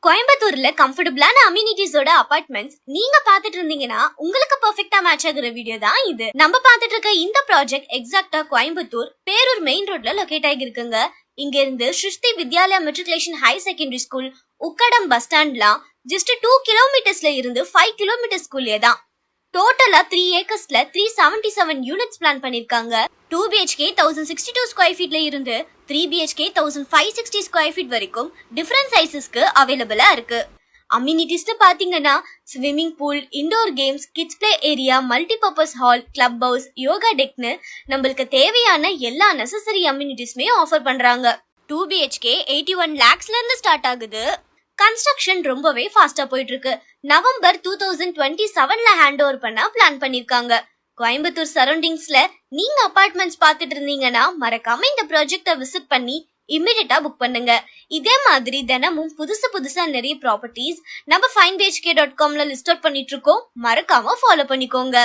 கோயம்புத்தூர்ல கம்ஃபர்டபுளான அம்யூனிட்டிஸோட அபார்ட்மெண்ட்ஸ் நீங்க பாத்துட்டு இருந்தீங்கன்னா உங்களுக்கு பெர்ஃபெக்ட்டா மேட்ச் ஆகுற வீடியோ தான் இது. நம்ம பாத்துட்டு இருக்க இந்த project exactly Coimbatore Perur main ரோட்ல லொகேட் ஆகிருக்குங்க. இங்க இருந்து Srushti Vidyalaya matriculation high secondary school, Ukkadam bus ஸ்டாண்ட்லாம் ஜஸ்ட் 2 கிலோமீட்டர்ஸ்ல இருந்து 5 கிலோமீட்டர்ஸ்குள்ளே தான். டோட்டலா 3 ஏக்கர்ஸ்ல 377 யூனிட்ஸ் பிளான் பண்ணிருக்காங்க. 2 BHK 1062 ஸ்கொயர் ஃபீட்ல இருந்து 3 BHK 1560 ஸ்கொயர் ஃபீட் வரைக்கும் டிஃபரண்ட் சைஸஸ்க்கு அவைலபிளா இருக்கு. அம்யூனிட்டிஸ்னு பாத்தீங்கன்னா swimming pool, indoor games, kids play area, multipurpose hall, club house, yoga டெக்னு நம்மளுக்கு தேவையான எல்லா நெசசரி அம்யூனிட்டிஸ்மே ஆஃபர் பண்றாங்க. 2 BHK 81 lakhsல இருந்து ஸ்டார்ட் ஆகுது. கன்ஸ்ட்ரக்ஷன் ரொம்பவே ஃபாஸ்டா போயிட்டு இருக்கு. நவம்பர் 2027ல ஹேண்ட் ஓவர் பண்ண பிளான் பண்ணிருக்காங்க. கோயம்புத்தூர் சரௌண்டிங்ஸ்ல நீங்க அபார்ட்மெண்ட்ஸ் பாத்துட்டு இருந்தீங்கன்னா மறக்காம இந்த ப்ராஜெக்ட விசிட் பண்ணி இமிடியேட்டா புக் பண்ணுங்க. இதே மாதிரி தினமும் புதுசா நிறைய ப்ராப்பர்ட்டிஸ் நம்ம finebhk.comல லிஸ்ட் அவுட் பண்ணிட்டு இருக்கோம். மறக்காம ஃபாலோ பண்ணிக்கோங்க.